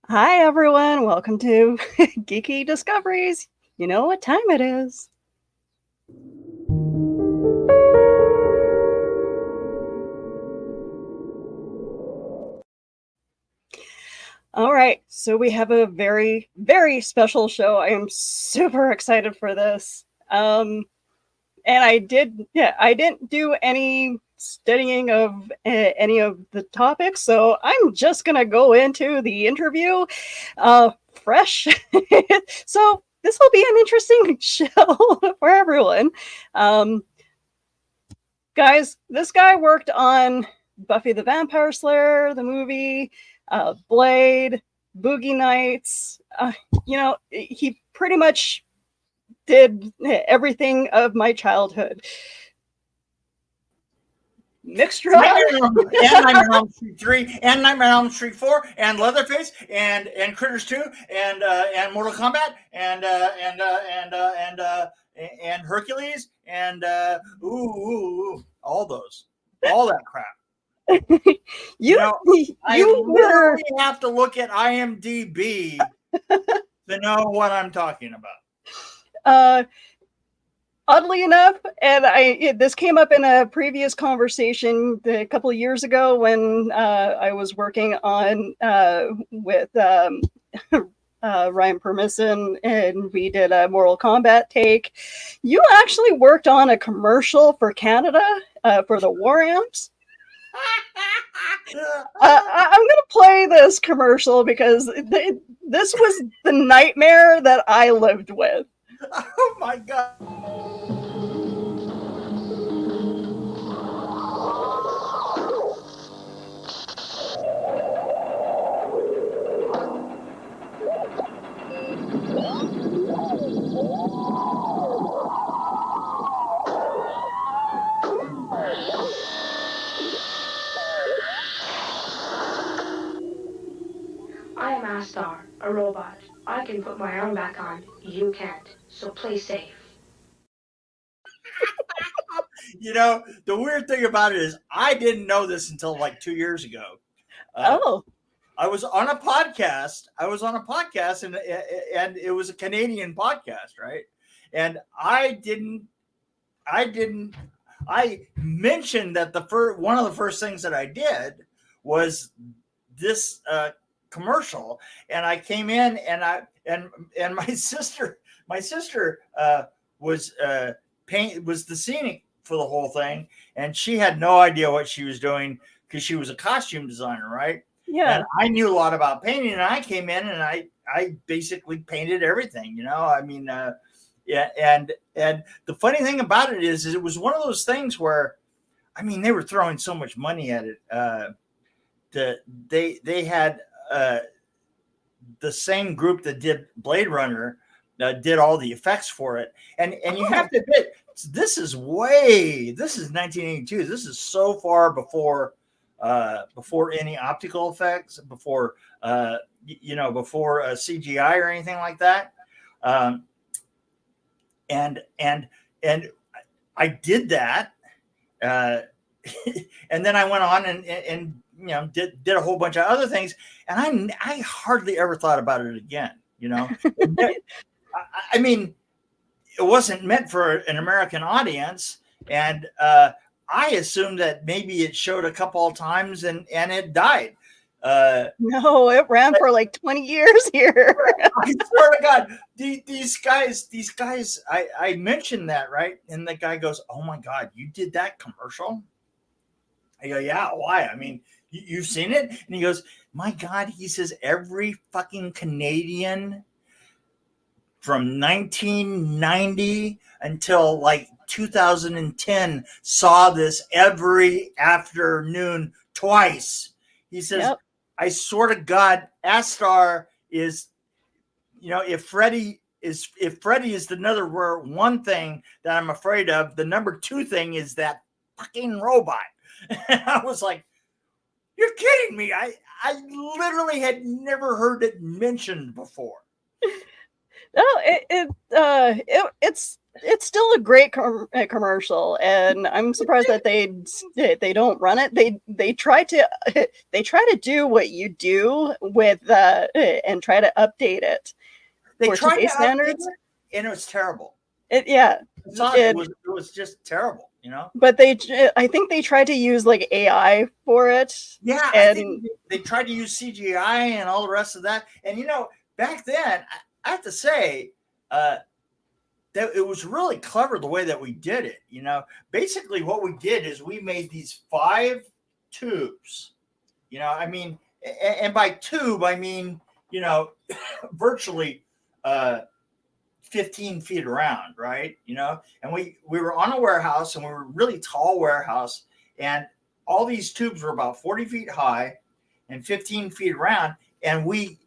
Hi, everyone. Welcome to Geeky Discoveries. You know what time it is. All right, so we have a very, very special show. I am super excited for this. And I didn't do any studying of any of the topics, so I'm just gonna go into the interview fresh. So this will be an interesting show for everyone. Um, Guys, this guy worked on Buffy the Vampire Slayer, the movie, Blade, Boogie Nights. He pretty much did everything of my childhood. Mick Strawn. And Nightmare on Elm Street 3, and Nightmare on Elm Street 4, and Leatherface, and Critters 2, and Mortal Kombat, and Hercules, and all those, all that crap. you I literally have to look at IMDb to know what I'm talking about. Oddly enough, and this came up in a previous conversation a couple of years ago when I was working on with Ryan Permisson, and we did a Mortal Kombat take. You actually worked on a commercial for Canada for the War Amps. I'm going to play this commercial because this was the nightmare that I lived with. Oh my God. I am Astar, a robot. I can put my arm back on. You can't. So play safe. The weird thing about it is I didn't know this until like 2 years ago. I was on a podcast. And it was a Canadian podcast, right? And I mentioned that one of the first things that I did was this commercial, and I came in and my sister was was the scenic for the whole thing, and she had no idea what she was doing because she was a costume designer, right? Yeah. And I knew a lot about painting, and I came in and I basically painted everything, yeah. And the funny thing about it is it was one of those things where, they were throwing so much money at it. They had the same group that did Blade Runner did all the effects for it, and you have to admit this is 1982. This is so far before any optical effects, before CGI or anything like that. And I did that, and then I went on and did a whole bunch of other things, and I hardly ever thought about it again. It wasn't meant for an American audience, and I assumed that maybe it showed a couple of times and it died. No, it ran for like 20 years here. I swear to God, these guys, I mentioned that, right? And the guy goes, "Oh my God, you did that commercial?" I go, "Yeah, why? You've seen it?" And he goes, "My God," he says, "every fucking Canadian from 1990 until like 2010 saw this every afternoon twice." He says, "Yep. I swear to God, Astar is, if Freddy is the number one thing that I'm afraid of, the number two thing is that fucking robot." And I was like, "You're kidding me. I literally had never heard it mentioned before." No, it's it's still a great commercial, and I'm surprised that they don't run it. They try to they try to do what you do with and try to update it They for tried to today's update standards. it, and it was terrible. Yeah, It was just terrible, you know. but I think they tried to use like AI for it. Yeah, I think And they tried to use CGI and all the rest of that. And you know, back then, I have to say that it was really clever the way that we did it. You know, basically what we did is we made these 5 tubes. You know, I mean, and by tube I mean, you know, virtually 15 feet around, right? You know, and we were on a warehouse, and we were a really tall warehouse, and all these tubes were about 40 feet high and 15 feet around, and we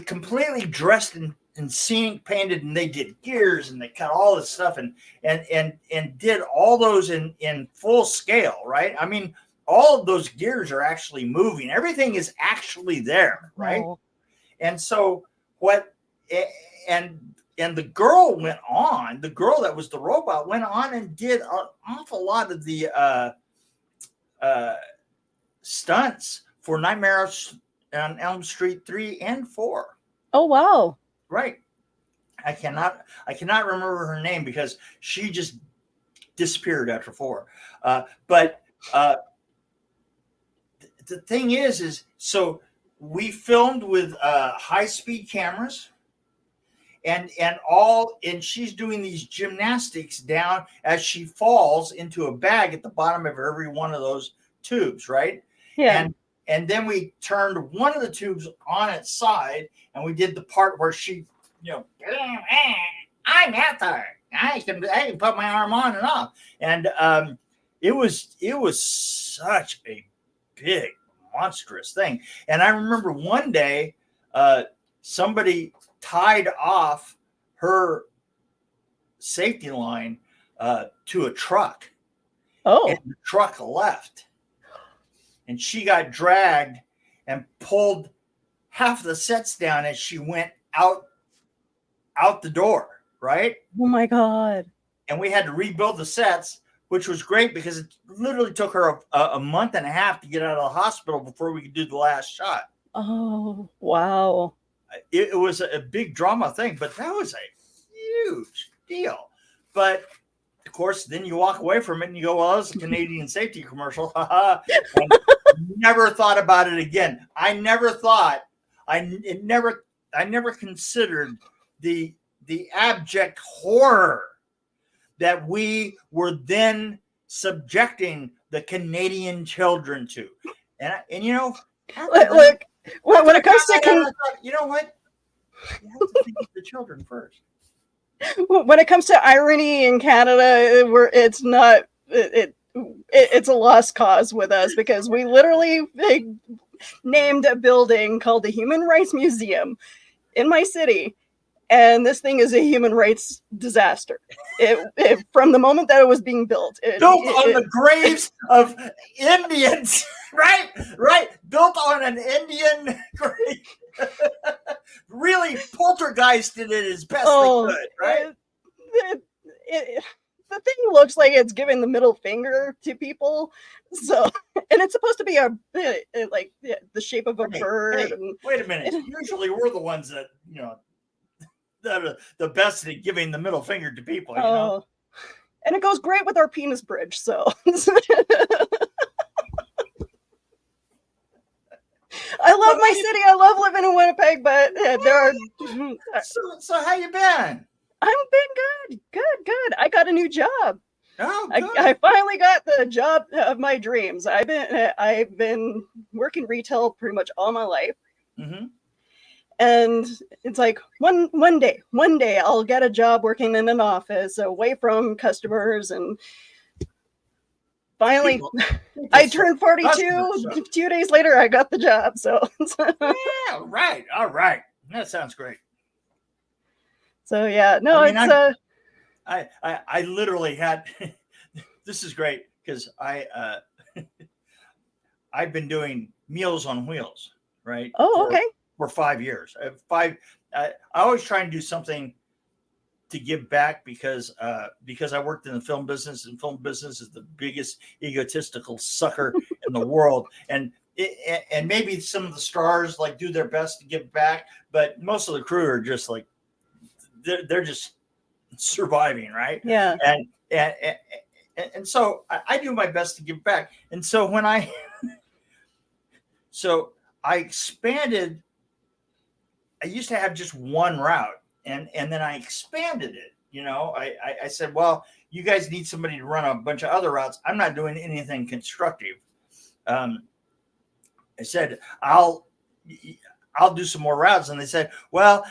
completely dressed in scenic painted, and they did gears, and they cut all this stuff, and did all those in full scale, right? I mean, all of those gears are actually moving. Everything is actually there, right? wow. And so what and the girl went on, the girl that was the robot went on and did an awful lot of the stunts for Nightmares on Elm Street 3 and 4. Oh wow. Right. I cannot remember her name because she just disappeared after 4. But the thing is so we filmed with high-speed cameras, and she's doing these gymnastics down as she falls into a bag at the bottom of every one of those tubes, right? Yeah. And then we turned one of the tubes on its side, and we did the part where she, you know, I'm Heather. I can put my arm on and off, and it was such a big, monstrous thing. And I remember one day, somebody tied off her safety line to a truck. Oh. And the truck left, and she got dragged and pulled half the sets down as she went out the door, right? Oh my God. And we had to rebuild the sets, which was great because it literally took her a month and a half to get out of the hospital before we could do the last shot. Oh, wow. It was a big drama thing, but that was a huge deal. But of course, then you walk away from it and you go, well, that's a Canadian safety commercial. And never thought about it again. I never considered the abject horror that we were then subjecting the Canadian children to. And you know, Look, when it comes to you know what? You have to think of the children first. When it comes to irony in Canada, it's not it's a lost cause with us, because we literally named a building called the Human Rights Museum in my city, and this thing is a human rights disaster. It from the moment that it was being built on the graves of Indians, right? Built on an Indian grave. Really poltergeisted it as best they could, right? The thing looks like it's giving the middle finger to people. So, and it's supposed to be like the shape of a bird. Hey, wait a minute. Usually we're the ones that, you know, that are the best at giving the middle finger to people, you know? And it goes great with our penis bridge, so. I love my city. I love living in Winnipeg, but there are. So how you been? I've been good. I got a new job. Oh, good. I finally got the job of my dreams. I've been working retail pretty much all my life, and it's like one day I'll get a job working in an office away from customers, and finally, I turned 42. 2 days later, I got the job. So yeah, right. All right, that sounds great. So yeah, no, I mean, I literally had. This is great because I've been doing Meals on Wheels, right? Oh, okay. For 5 years. I always try and do something give back because I worked in the film business, and film business is the biggest egotistical sucker in the world. And maybe some of the stars like do their best to give back, but most of the crew are just like they're just surviving, right? Yeah. And so I do my best to give back. And so when I expanded, I used to have just one route, and then I expanded it. I said, well, you guys need somebody to run a bunch of other routes. I'm not doing anything constructive. I said, I'll do some more routes. And they said, well,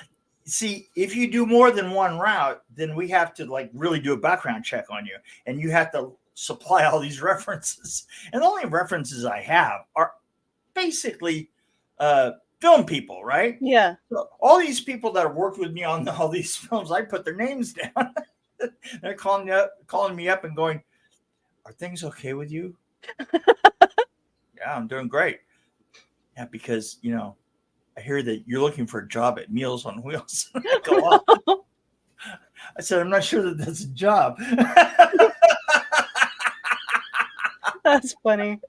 see, if you do more than one route, then we have to like really do a background check on you, and you have to supply all these references. And the only references I have are basically film people, right? Yeah. So all these people that have worked with me on all these films, I put their names down. They're calling me up and going, "Are things okay with you?" Yeah, I'm doing great. Yeah, because I hear that you're looking for a job at Meals on Wheels. I go, "Oh." I said, "I'm not sure that that's a job." That's funny.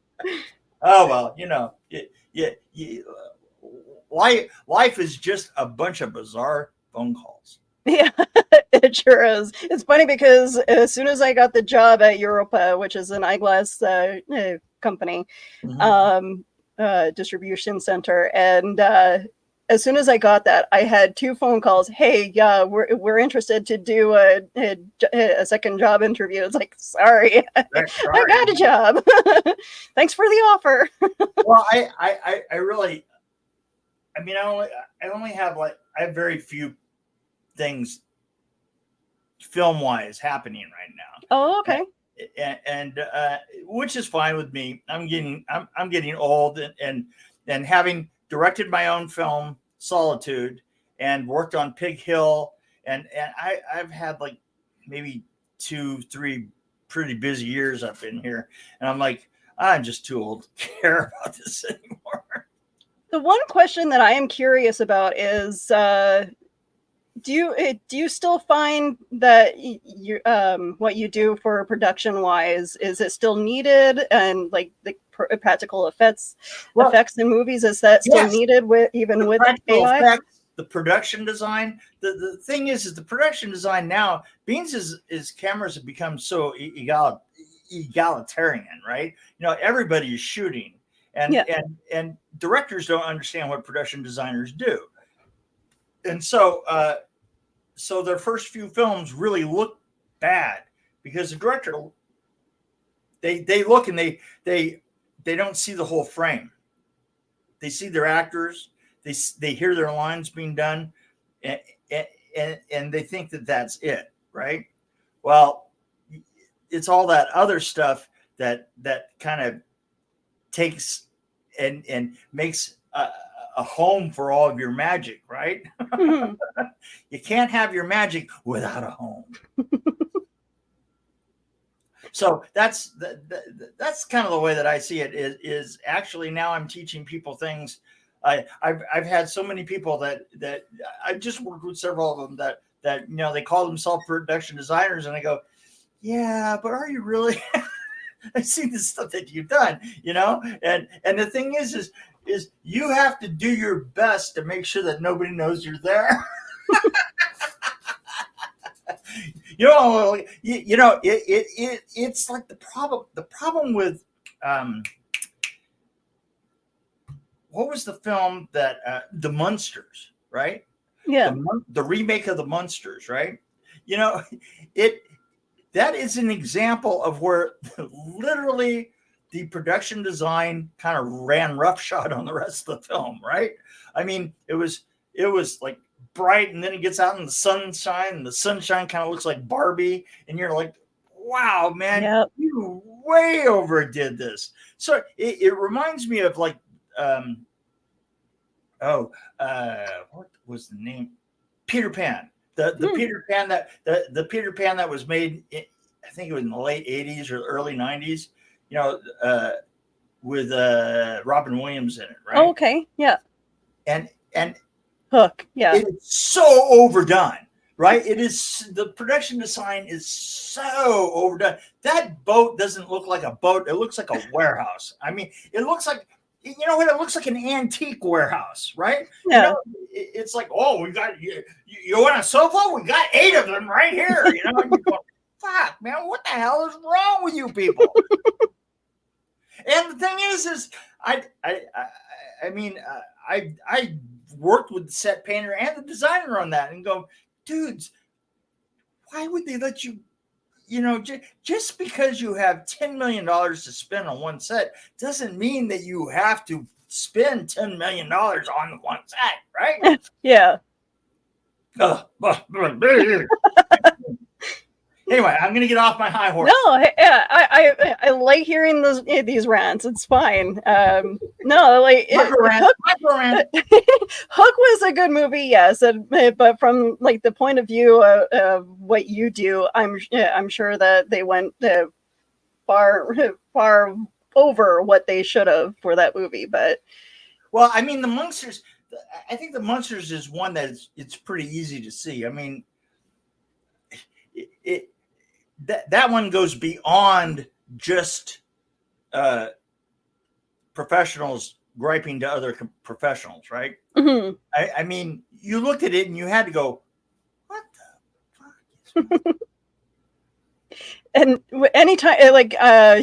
Oh well, life is just a bunch of bizarre phone calls. Yeah, it sure is. It's funny because as soon as I got the job at Europa, which is an eyeglass company, distribution center, and as soon as I got that, I had 2 phone calls. Hey, yeah, we're interested to do a second job interview. It's like, sorry. I got a job. Thanks for the offer. Well, I really, I only have I have very few things film wise happening right now. Oh, okay. And which is fine with me. I'm getting old, and having directed my own film Solitude and worked on Pig Hill, and I've had like maybe 2-3 pretty busy years up in here, and I'm like, I'm just too old to care about this anymore. The one question that I am curious about is, do you still find that you what you do for production wise, is it still needed, and like the practical effects in movies, is that still needed with AI? Effects, the production design. The thing is the production design now, Beans is cameras have become so egalitarian, right? Everybody is shooting, and directors don't understand what production designers do. And so their first few films really look bad because the director, they look and they don't see the whole frame. They see their actors, they hear their lines being done, and they think that that's it, right? Well, it's all that other stuff that kind of takes and makes a home for all of your magic, right? Mm-hmm. You can't have your magic without a home. So that's kind of the way that I see it. Is actually now I'm teaching people things. I've had so many people that I've just worked with several of them that they call themselves production designers, and I go, yeah, but are you really? I've seen the stuff that you've done, and the thing is you have to do your best to make sure that nobody knows you're there. It's like the problem with what was the film that the Munsters, right? Yeah, the remake of the Munsters, right? That is an example of where literally the production design kind of ran roughshod on the rest of the film, right? I mean, it was like bright, and then it gets out in the sunshine, and the sunshine kind of looks like Barbie, and you're like, wow, man, you way overdid this. So it reminds me of like, what was the name? Peter Pan. The Peter Pan the Peter Pan that was made, I think it was in the late 80s or early 90s, with Robin Williams in it, right? Oh, okay, yeah. And Hook, yeah. It's so overdone, right? It is, the production design is so overdone. That boat doesn't look like a boat. It looks like a warehouse. I mean, it looks like, you know what? It looks like an antique warehouse, right? Yeah. You know, it's like, oh, we got you want a sofa? We got 8 of them right here. You know, and you go, fuck, man, what the hell is wrong with you people? And the thing is I worked with the set painter and the designer on that, and go, dudes, why would they let you? You know, just because you have $10 million to spend on one set doesn't mean that you have to spend $10 million on one set, right? Yeah. Anyway, I'm going to get off my high horse. No, yeah, I like hearing these rants. It's fine. No, like Hook was a good movie, yes, but from like the point of view of what you do, I'm sure that they went far over what they should have for that movie. But well, I mean, the Monsters. I think the Monsters is one that it's pretty easy to see. I mean, that one goes beyond just professionals griping to other professionals, right? Mm-hmm. I mean, you looked at it and you had to go, what the fuck? And anytime, like,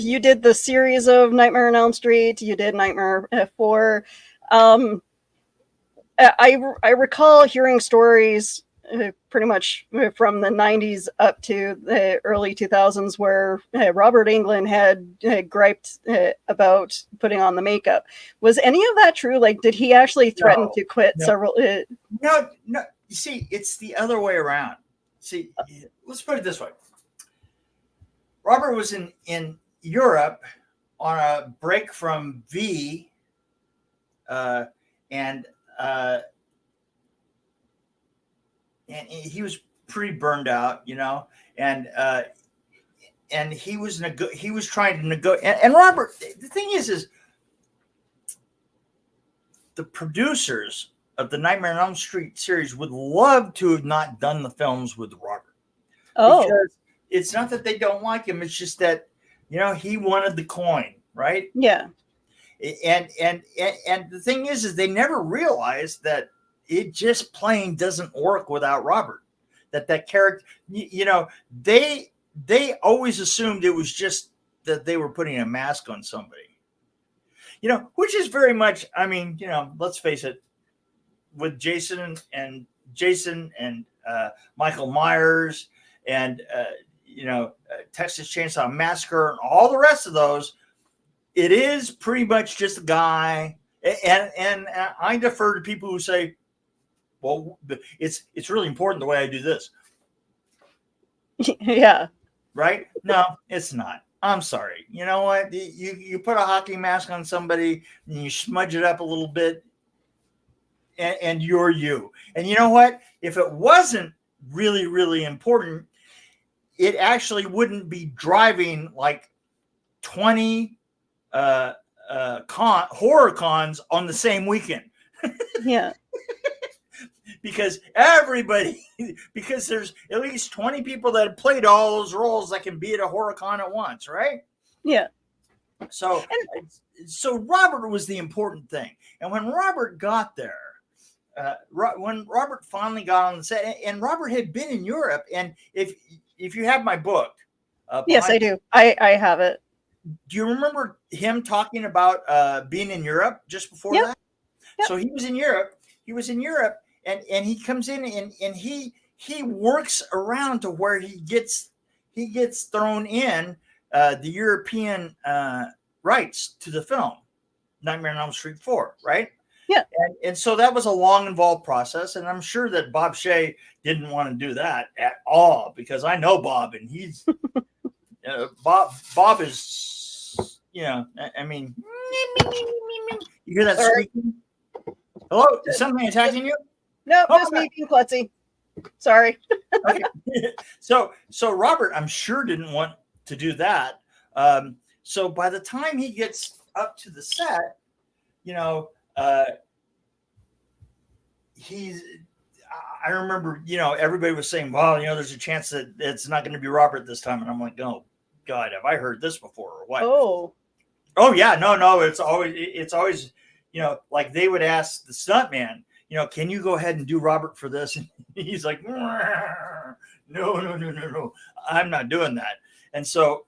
you did the series of Nightmare on Elm Street, you did Nightmare 4. I recall hearing stories pretty much from the 90s up to the early 2000s where Robert Englund had griped about putting on the makeup. Was any of that true? Like, did he actually threaten to quit several? No. You see, it's the other way around. See, let's put it this way. Robert was in Europe on a break from V, and he was pretty burned out, you know, and he was trying to negotiate. And Robert, the thing is the producers of the Nightmare on Elm Street series would love to have not done the films with Robert. Oh, because it's not that they don't like him; it's just that, you know, he wanted the coin, right? Yeah. And the thing is they never realized that it just plain doesn't work without Robert. That character, you know, they always assumed it was just that they were putting a mask on somebody, you know, which is very much, I mean, you know, let's face it, with Jason and Michael Myers and you know, Texas Chainsaw Massacre and all the rest of those, it is pretty much just a guy. And I defer to people who say, well, it's really important the way I do this. Yeah. Right? No, it's not. I'm sorry. You know what? You put a hockey mask on somebody and you smudge it up a little bit, and you're you. And you know what? If it wasn't really, really important, it actually wouldn't be driving like 20 horror cons on the same weekend. Yeah. Because there's at least 20 people that have played all those roles that can be at a horror con at once, right? Yeah. So Robert was the important thing. And when Robert got there, when Robert finally got on the set, and Robert had been in Europe, and if you have my book, yes, I do. I have it. Do you remember him talking about being in Europe just before that? Yep. So he was in Europe. And he comes in and he works around to where he gets thrown in the European rights to the film Nightmare on Elm Street 4, right? Yeah. And so that was a long, involved process, and I'm sure that Bob Shea didn't want to do that at all, because I know Bob, and he's Bob is, you know, I mean, you hear that squeaking? Hello, is something attacking you? No, just me being klutzy. Sorry. Okay. So Robert, I'm sure, didn't want to do that. So by the time he gets up to the set, you know, I remember, everybody was saying, well, there's a chance that it's not going to be Robert this time. And I'm like, oh, God, have I heard this before or what? Oh, yeah. No. It's always, like they would ask the stuntman, can you go ahead and do Robert for this? And he's like, no. I'm not doing that. And so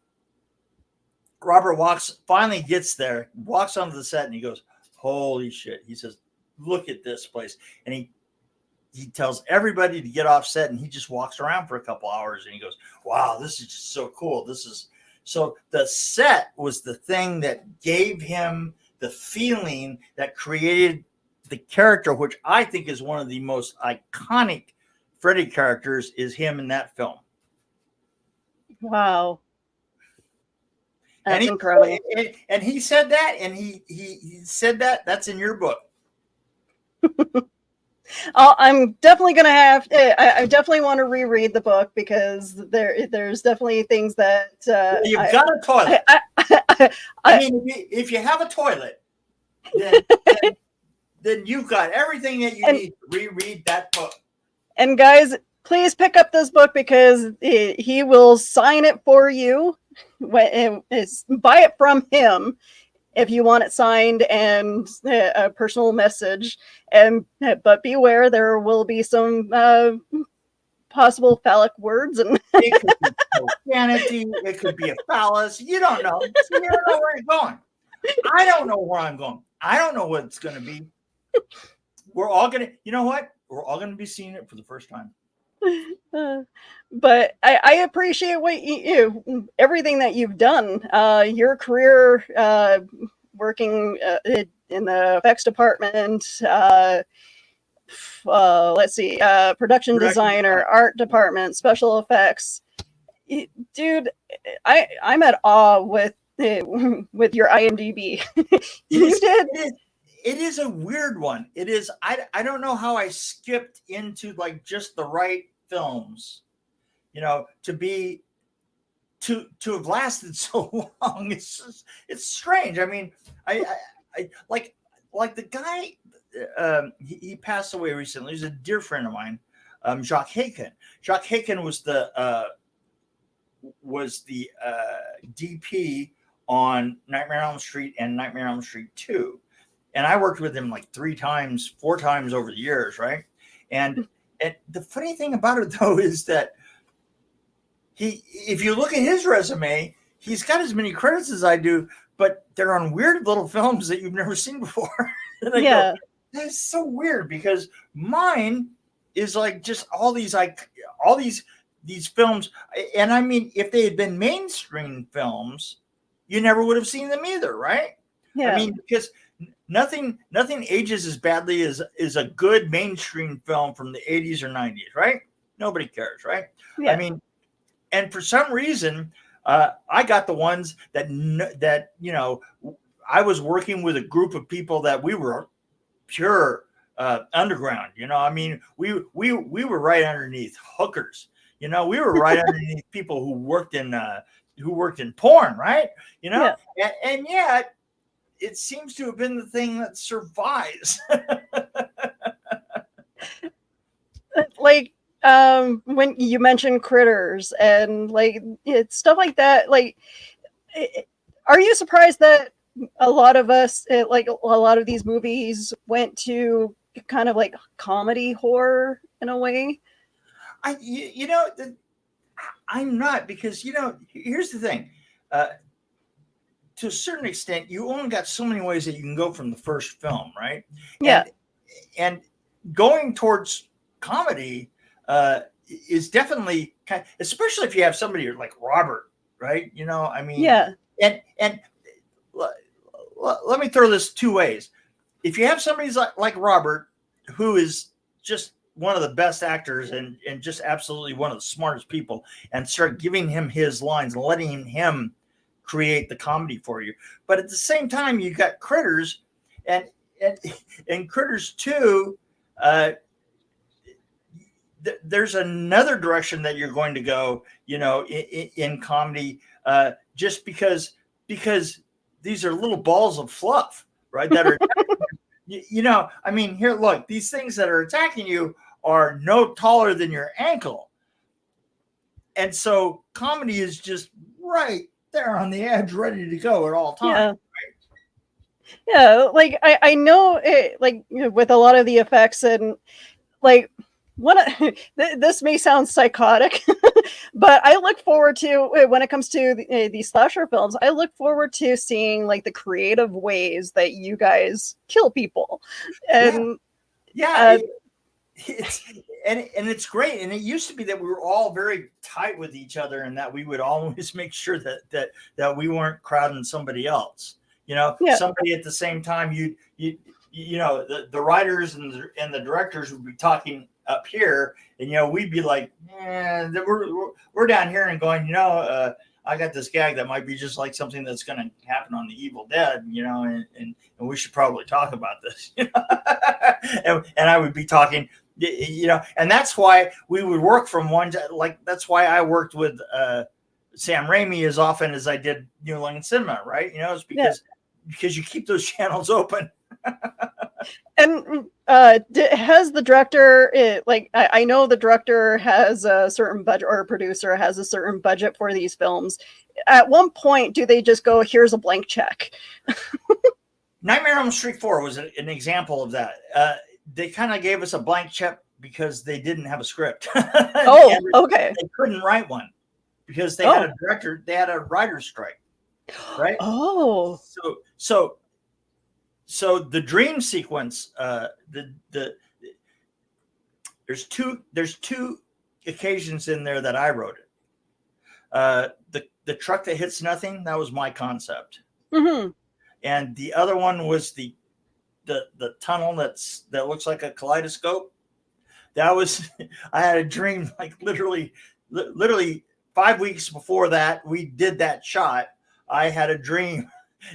Robert finally gets there, walks onto the set, and he goes, holy shit. He says, look at this place. And he tells everybody to get off set, and he just walks around for a couple hours, and he goes, wow, this is just so cool. So the set was the thing that gave him the feeling that created the character, which I think is one of the most iconic Freddy characters, is him in that film. Wow. That's incredible. And he said that, and he said that's in your book. I'm definitely gonna have. I definitely want to reread the book because there's definitely things that you've got a toilet. I mean, if you have a toilet, then you've got everything that you need to reread that book. And guys, please pick up this book because he will sign it for you. Buy it from him if you want it signed and a personal message. But beware, there will be some possible phallic words, and it could be profanity. It could be a phallus. You don't know. You don't know where you're going. I don't know where I'm going. I don't know what it's going to be. We're all going to. You know what? We're all going to be seeing it for the first time. But I appreciate what everything that you've done. Your career working in the effects department. Let's see, production designer, art department, special effects. Dude, I'm at awe with your IMDb. It is a weird one. It is. I don't know how I skipped into just the right films, to have lasted so long. It's strange. I mean, I like the guy. He passed away recently. He's a dear friend of mine, Jacques Haken. Jacques Haken was the DP on Nightmare on Elm Street and Nightmare on Elm Street 2. And I worked with him 4 times over the years, right? And the funny thing about it, though, is that if you look at his resume, he's got as many credits as I do, but they're on weird little films that you've never seen before. And I go, that's so weird, because mine is just all these films. And I mean, if they had been mainstream films, you never would have seen them either, right? Yeah. I mean, because nothing ages as badly as a good mainstream film from the 80s or 90s, right? Nobody cares, right? Yeah. I mean, and for some reason, I got the ones that I was working with a group of people that we were pure underground. I mean, we were right underneath hookers. We were right underneath people who worked in porn, right? And yet it seems to have been the thing that survives. When you mentioned Critters and stuff like that, are you surprised that a lot of us, a lot of these movies went to kind of comedy horror in a way? I'm not, because here's the thing. To a certain extent, you only got so many ways that you can go from the first film, right? Yeah. And going towards comedy is definitely especially if you have somebody like Robert, right? I mean, yeah. And let me throw this 2 ways. If you have somebody like Robert, who is just one of the best actors and just absolutely one of the smartest people, and start giving him his lines and letting him create the comedy for you. But at the same time, you got Critters, and Critters 2, there's another direction that you're going to go, in comedy, just because these are little balls of fluff, right? That are, I mean, here, look, these things that are attacking you are no taller than your ankle. And so comedy is just right there on the edge, ready to go at all times. Yeah, like I know it, like with a lot of the effects and like this may sound psychotic, but I look forward to when it comes to these slasher films. I look forward to seeing like the creative ways that you guys kill people, and it's and it's great. And it used to be that we were all very tight with each other, and that we would always make sure that we weren't crowding somebody else. Somebody at the same time. The writers and the directors would be talking up here, and we'd be like, we're down here and going, I got this gag that might be just like something that's going to happen on the Evil Dead, and we should probably talk about this, and I would be talking, and that's why we would work from that's why I worked with Sam Raimi as often as I did New Line Cinema, right? It's because you keep those channels open. And has the director, I know the director has a certain budget, or a producer has a certain budget for these films. At one point, do they just go, here's a blank check? Nightmare on Elm Street 4 was an example of that. They kind of gave us a blank check because they didn't have a script. Okay. They couldn't write one because they had a director, they had a writer's strike, right? So the dream sequence, there's two occasions in there that I wrote it. The truck that hits nothing, that was my concept. Mm-hmm. And the other one was the tunnel that looks like a kaleidoscope. That was I had a dream, like literally 5 weeks before that we did that shot. I had a dream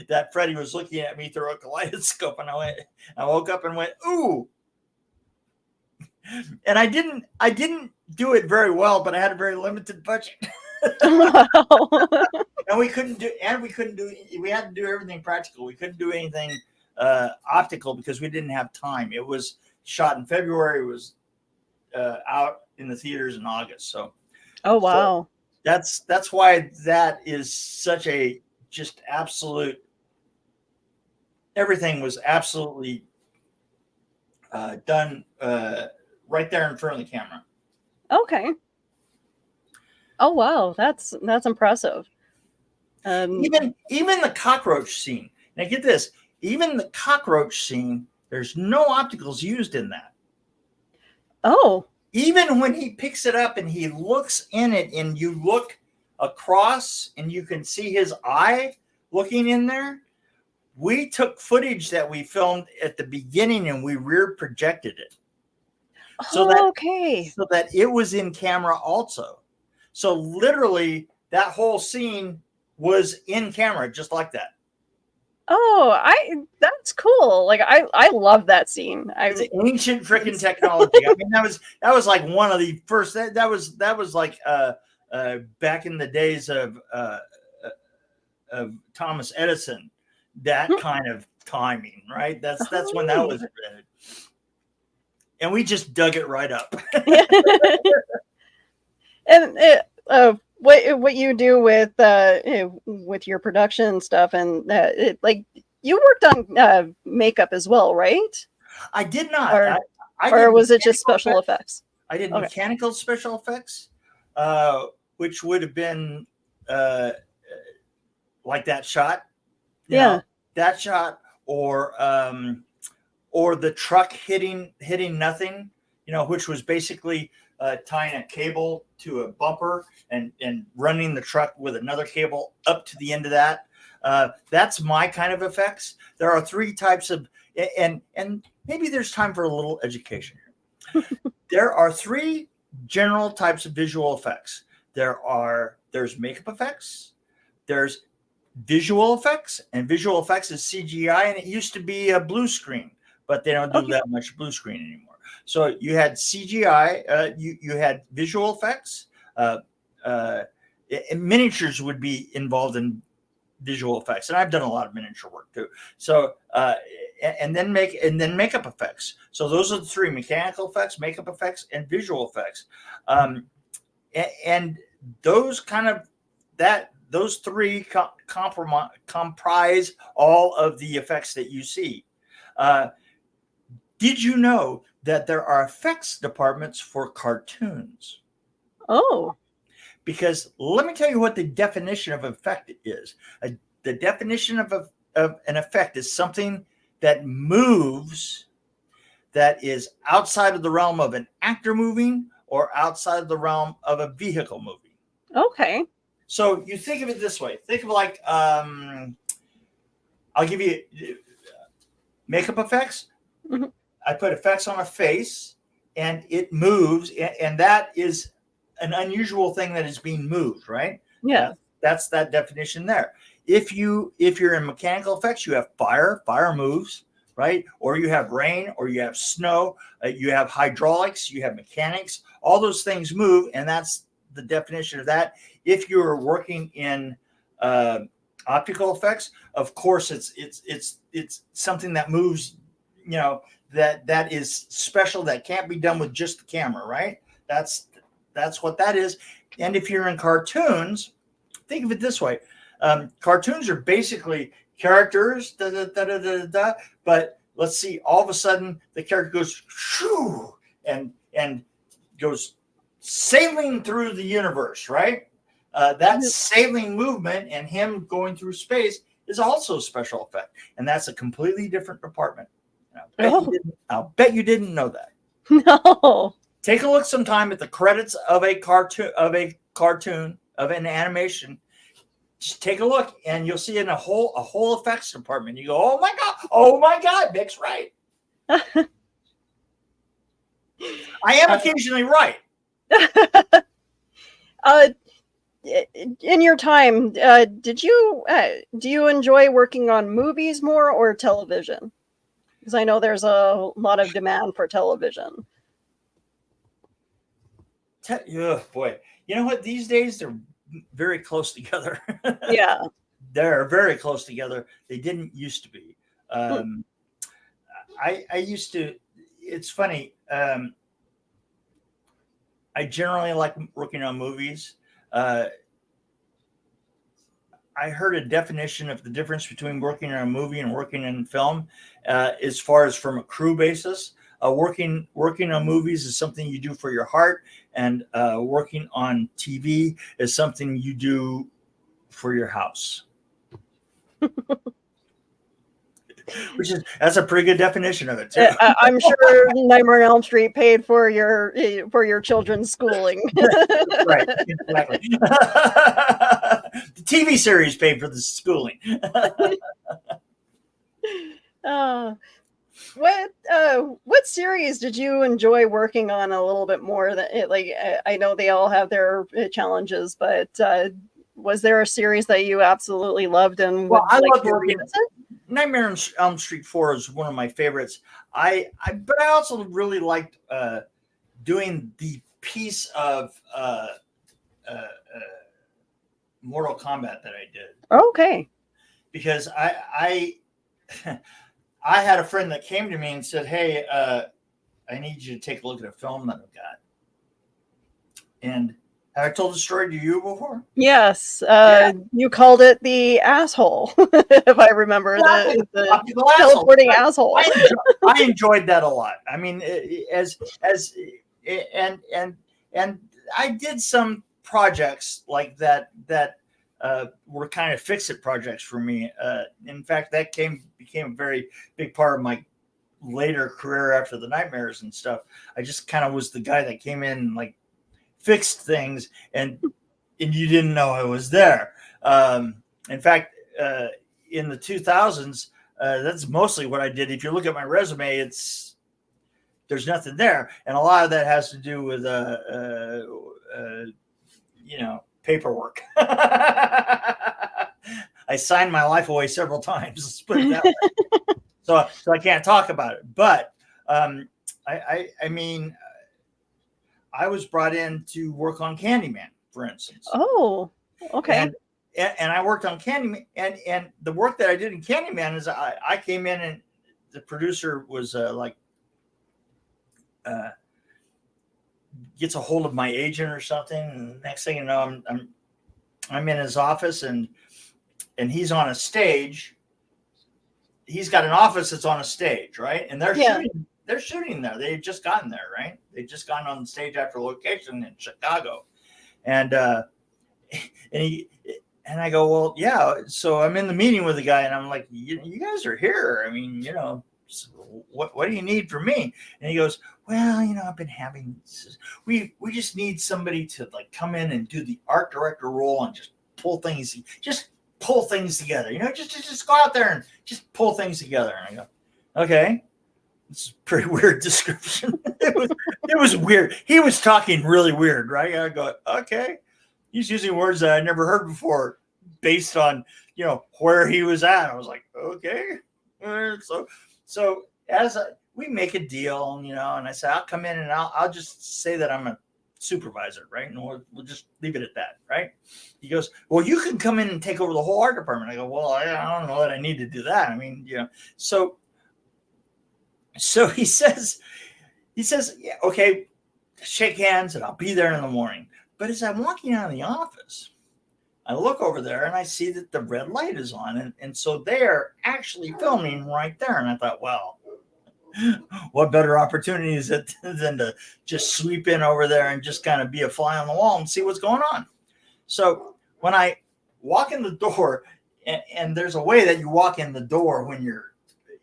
that Freddie was looking at me through a kaleidoscope, and I woke up and went, ooh. And I didn't do it very well, but I had a very limited budget. Wow. And we had to do everything practical. We couldn't do anything optical because we didn't have time. It was shot in February. It was out in the theaters in August. So, oh wow. So that's why that is such a just absolute. Everything was absolutely done right there in front of the camera. Okay. Oh wow, that's impressive. Even the cockroach scene. Now get this. Even the cockroach scene, there's no opticals used in that. Oh. Even when he picks it up and he looks in it, and you look across and you can see his eye looking in there. We took footage that we filmed at the beginning and we rear projected it. So that it was in camera also. So literally that whole scene was in camera just like that. Oh, that's cool. Like I love that scene. It's ancient freaking technology. I mean, that was like one of the first. That was like back in the days of Thomas Edison. That kind of timing, right? That's when that was invented. And we just dug it right up. And what you do with your production stuff, and you worked on makeup as well, right? I did not. Or was it just special effects? I did mechanical special effects, which would have been like that shot. That shot, or the truck hitting nothing, which was basically tying a cable to a bumper and running the truck with another cable up to the end of that. That's my kind of effects. There are three types of, and maybe there's time for a little education here. There are three general types of visual effects. There's makeup effects, there's visual effects, and visual effects is CGI, and it used to be a blue screen, but they don't do that much blue screen anymore. So you had CGI, you had visual effects, and miniatures would be involved in visual effects, and I've done a lot of miniature work too. So and then makeup effects. So those are the three: mechanical effects, makeup effects, and visual effects. And those kind of those three comprise all of the effects that you see. Did you know that there are effects departments for cartoons? Oh. Because let me tell you what the definition of effect is. The definition of an effect is something that moves, that is outside of the realm of an actor moving or outside of the realm of a vehicle moving. Okay. So you think of it this way. Think of like, I'll give you makeup effects. Mm-hmm. I put effects on a face and it moves, and that is an unusual thing that is being moved, right? Yeah. That's that definition there. If you're in mechanical effects, you have fire moves, right? Or you have rain, or you have snow, you have hydraulics, you have mechanics, all those things move, and that's the definition of that. If you're working in optical effects, of course, it's something that moves, that is special, that can't be done with just the camera, right? That's what that is. And if you're in cartoons, think of it this way. Cartoons are basically characters, but let's see, all of a sudden the character goes shoo, and goes sailing through the universe, right? That sailing movement and him going through space is also a special effect, and that's a completely different department. I'll bet you didn't know that. No. Take a look sometime at the credits of a cartoon, of an animation. Just take a look, and you'll see in a whole effects department. You go, oh my God, Mick's right. I am occasionally right. In your time, do you enjoy working on movies more or television? Because I know there's a lot of demand for television. Oh, boy. You know what? These days, they're very close together. Yeah. They're very close together. They didn't used to be. I used to, it's funny. I generally like working on movies. I heard a definition of the difference between working on a movie and working in film, as far as from a crew basis. Working on movies is something you do for your heart, and working on TV is something you do for your house. That's a pretty good definition of it too. I'm sure Nightmare on Elm Street paid for your children's schooling. Right, exactly. The TV series paid for the schooling. What series did you enjoy working on a little bit more? I know they all have their challenges, but was there a series that you absolutely loved and would I like love to working. revisit? Nightmare on Elm Street 4 is one of my favorites. But I also really liked doing the piece of Mortal Kombat that I did. Okay. Because I had a friend that came to me and said, "Hey, I need you to take a look at a film that I've got." And have I told the story to you before? Yes. You called it the asshole, if I remember, the teleporting asshole. I enjoyed that a lot. I mean, and I did some projects like that were kind of fix-it projects for me. In fact, that became a very big part of my later career after the nightmares and stuff. I just kind of was the guy that came in and like fixed things, and you didn't know I was there. In fact, in the 2000s, that's mostly what I did. If you look at my resume, there's nothing there, and a lot of that has to do with paperwork. I signed my life away several times. Let's put it that way. So I can't talk about it. But I mean, I was brought in to work on Candyman, for instance. Oh, okay. And I worked on Candyman, and the work that I did in Candyman is I came in and the producer was gets a hold of my agent or something, and next thing you know, I'm in his office, and he's on a stage. He's got an office that's on a stage, right? And they're shooting there. They've just gotten there, right? They've just gotten on the stage after location in Chicago, and I go, well, yeah. So I'm in the meeting with the guy, and I'm like, you guys are here. I mean, what do you need from me? And he goes, well, I've been having, we just need somebody to like come in and do the art director role and just pull things together. Just go out there and just pull things together. And I go, okay. It's a pretty weird description. It was weird. He was talking really weird, right? I go, okay. He's using words that I never heard before based on, where he was at. I was like, okay. So as we make a deal, and I said, I'll come in and I'll just say that I'm a supervisor, right? And we'll just leave it at that, right? He goes, well, you can come in and take over the whole art department. I go, well, I don't know that I need to do that. I mean, so he says, yeah, okay, shake hands and I'll be there in the morning. But as I'm walking out of the office, I look over there and I see that the red light is on. And so they're actually filming right there. And I thought, well, what better opportunity is it than to just sweep in over there and just kind of be a fly on the wall and see what's going on? So when I walk in the door, and there's a way that you walk in the door when you're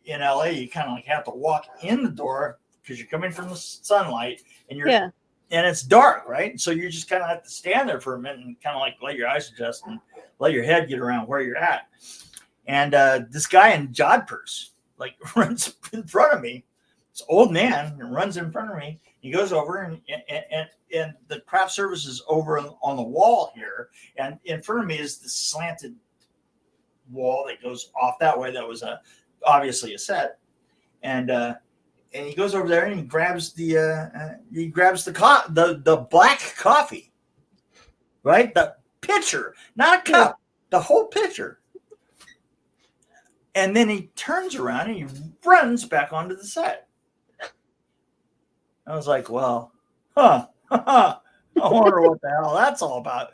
in LA, you kind of like have to walk in the door because you're coming from the sunlight and and it's dark, right? So you just kind of have to stand there for a minute and kind of like let your eyes adjust and let your head get around where you're at. And this guy in jodhpurs like runs in front of me. This old man runs in front of me. He goes over and the craft service is over on the wall here. And in front of me is this slanted wall that goes off that way. That was obviously a set. And he goes over there and he grabs the black coffee, right? The pitcher, not a cup, the whole pitcher. And then he turns around and he runs back onto the set. I was like, well, I wonder what the hell that's all about.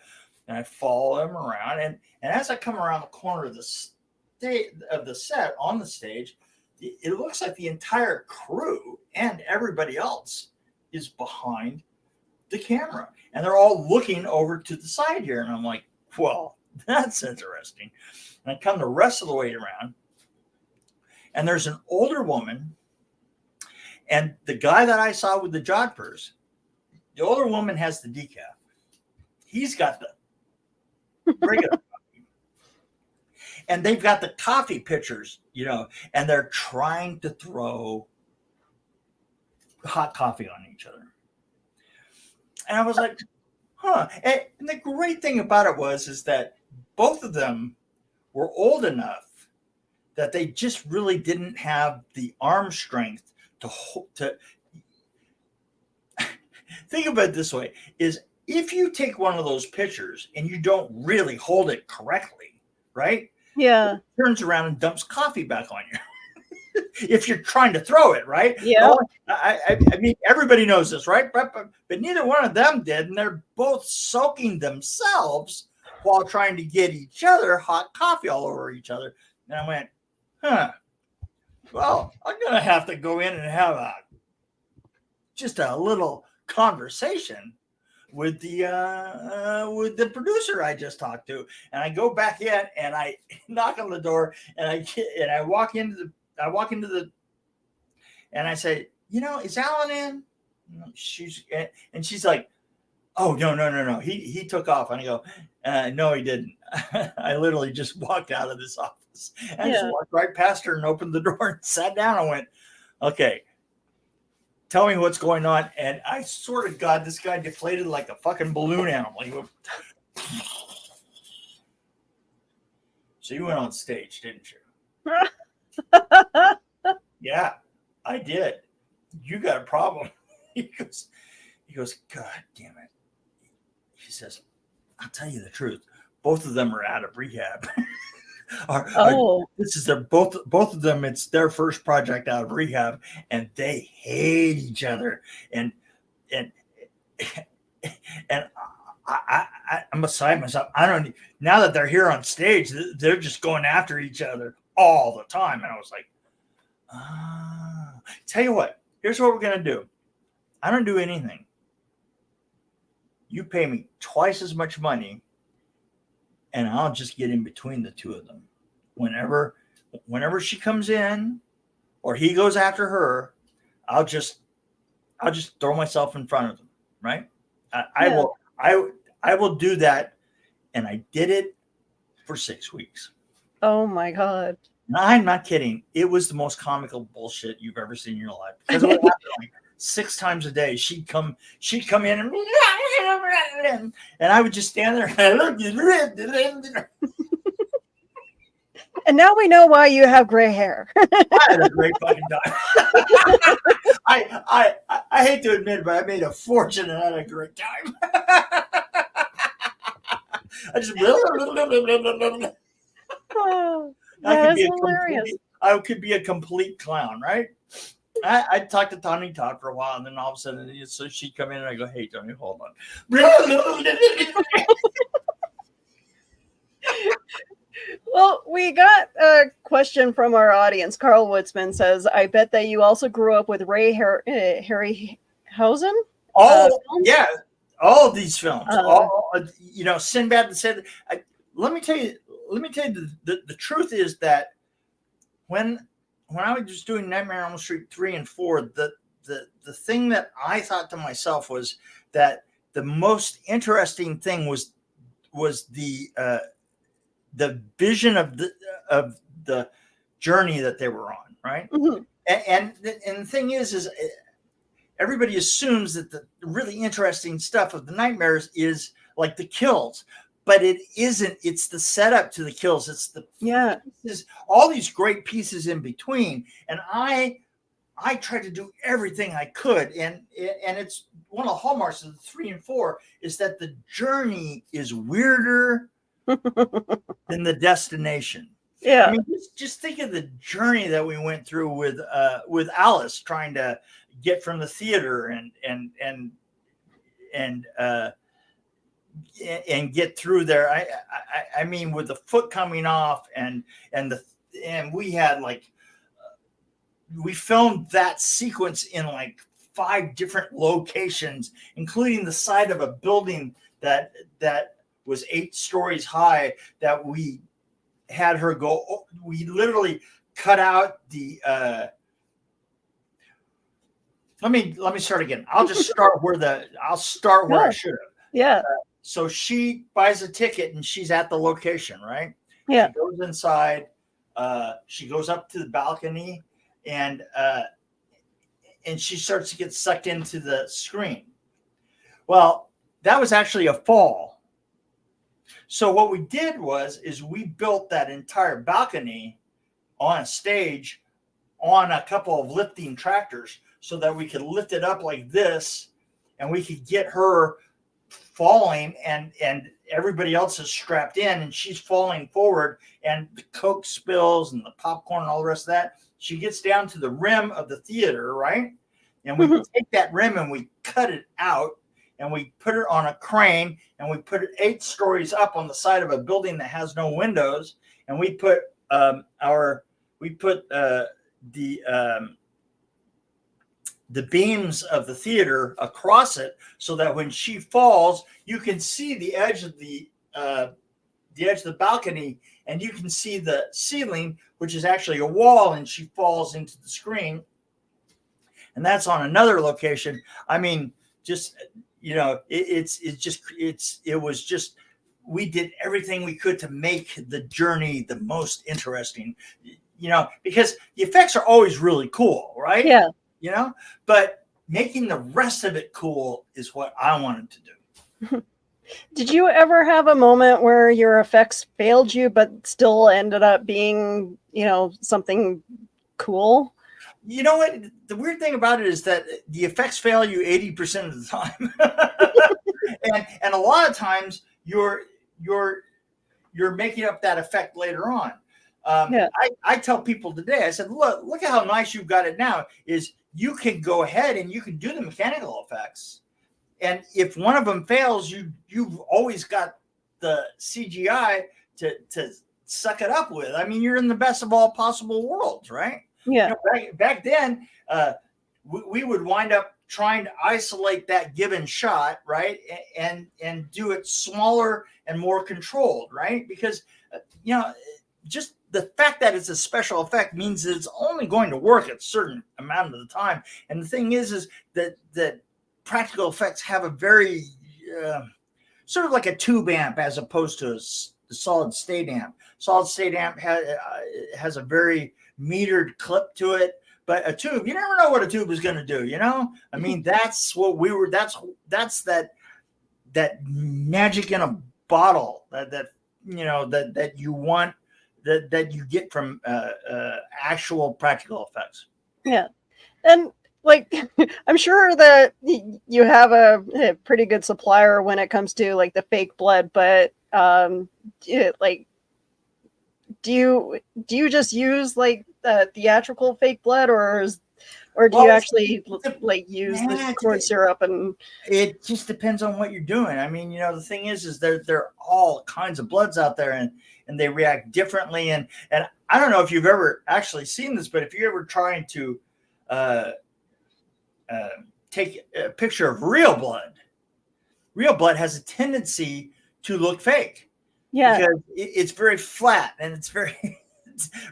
And I follow him around. And as I come around the corner of the set on the stage, it looks like the entire crew and everybody else is behind the camera. And they're all looking over to the side here. And I'm like, well, that's interesting. And I come the rest of the way around. And there's an older woman. And the guy that I saw with the jodhpurs, the older woman has the decaf. He's got the regular coffee. And they've got the coffee pitchers, and they're trying to throw hot coffee on each other. And I was like, huh. And the great thing about it is that both of them were old enough that they just really didn't have the arm strength to think about it this way, is if you take one of those pitchers and you don't really hold it correctly, right? Yeah. It turns around and dumps coffee back on you. If you're trying to throw it, right? Yeah. I mean, everybody knows this, right? But neither one of them did, and they're both soaking themselves while trying to get each other hot coffee all over each other. And I went, huh. Well, I'm going to have to go in and have just a little conversation with the producer I just talked to. And I go back in and I knock on the door and I walk into the and I say, is Alan in? She's like, oh, no. He took off. And I go, no, he didn't. I literally just walked out of this office. I just walked right past her and opened the door and sat down and went, okay, tell me what's going on. And I swear to God, this guy deflated like a fucking balloon animal. He went, so you went on stage, didn't you? Yeah, I did. You got a problem. He goes, God damn it. He says, I'll tell you the truth. Both of them are out of rehab. Oh, this is their both of them. It's their first project out of rehab, and they hate each other. And and and I'm beside myself. I don't. Now that they're here on stage, they're just going after each other all the time. And I was like, tell you what. Here's what we're gonna do. I don't do anything. You pay me twice as much money, and I'll just get in between the two of them. Whenever she comes in, or he goes after her, I'll just throw myself in front of them. Right? I will do that, and I did it for 6 weeks. oh my God. No, I'm not kidding. It was the most comical bullshit you've ever seen in your life. Because it would happen like 6 times a day. She'd come in and I would just stand there. And now we know why you have gray hair. I had a great fucking time. I hate to admit it, but I made a fortune and had a great time. I just Oh, that is hilarious. I could be a complete clown, right? I talked to Tony Todd for a while, and then all of a sudden, so she'd come in and I go, "Hey, Tony, hold on." Well, we got a question from our audience. Carl Woodsman says, "I bet that you also grew up with Harryhausen." Oh, yeah, all of these films. Sinbad said. Let me tell you. The truth is that when I was just doing Nightmare on Elm Street 3 and 4, the thing that I thought to myself was that the most interesting thing was the vision of the journey that they were on, right? Mm-hmm. And the thing is everybody assumes that the really interesting stuff of the nightmares is like the kills. But it isn't. It's the setup to the kills. It's pieces, all these great pieces in between. And I tried to do everything I could. And it's one of the hallmarks of the 3 and 4 is that the journey is weirder than the destination. Yeah. I mean, just think of the journey that we went through with Alice trying to get from the theater and get through there. I mean, with the foot coming off and we had we filmed that sequence in like 5 different locations, including the side of a building that was 8 stories high that we had her go. We literally cut out the, let me start again. I'll just start where I should have. Yeah. So she buys a ticket and she's at the location, right? Yeah. She goes inside. She goes up to the balcony and she starts to get sucked into the screen. Well, that was actually a fall. So what we did is we built that entire balcony on a stage on a couple of lifting tractors so that we could lift it up like this and we could get her falling and everybody else is strapped in and she's falling forward and the Coke spills and the popcorn and all the rest of that. She gets down to the rim of the theater, right? And we take that rim and we cut it out and we put it on a crane and we put it 8 stories up on the side of a building that has no windows. And we put the beams of the theater across it so that when she falls, you can see the edge of the balcony and you can see the ceiling, which is actually a wall, and she falls into the screen. And that's on another location. I mean, just, we did everything we could to make the journey the most interesting, because the effects are always really cool, right? Yeah. But making the rest of it cool is what I wanted to do. Did you ever have a moment where your effects failed you, but still ended up being, something cool? You know what? The weird thing about it is that the effects fail you 80% of the time. and a lot of times your you're making up that effect later on. Yeah. I tell people today, I said, look at how nice you've got it now. Is you can go ahead and you can do the mechanical effects, and if one of them fails, you've always got the CGI to suck it up with. I mean, you're in the best of all possible worlds, right? Yeah. You know, back then, we would wind up trying to isolate that given shot, right, and do it smaller and more controlled, right? Because you know, just the fact that it's a special effect means that it's only going to work a certain amount of the time. And the thing is that practical effects have a very sort of like a tube amp as opposed to a solid state amp. Solid state amp has a very metered clip to it, but a tube, you never know what a tube is going to do. You know, I mean, that's what we were. That's that magic in a bottle that you know that you want. That you get from actual practical effects. Yeah. And like, I'm sure that you have a pretty good supplier when it comes to like the fake blood, but like, do you just use like theatrical fake blood, or do you actually like use the corn syrup? And it just depends on what you're doing. I mean, you know, the thing is there are all kinds of bloods out there, and they react differently. And I don't know if you've ever actually seen this, but if you're ever trying to take a picture of real blood has a tendency to look fake. Yeah, because it's very flat and it's very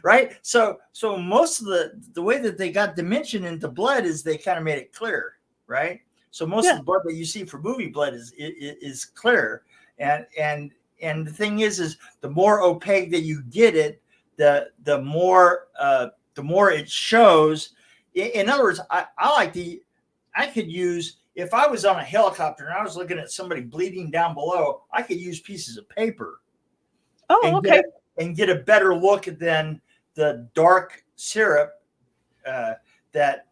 right. So most of the way that they got dimension into blood is they kind of made it clear, right? So most of the blood that you see for movie blood is clear, and the thing is the more opaque that you get it, the more it shows. In other words, I could use, if I was on a helicopter and I was looking at somebody bleeding down below, I could use pieces of paper. Oh, okay. And get a better look than the dark syrup that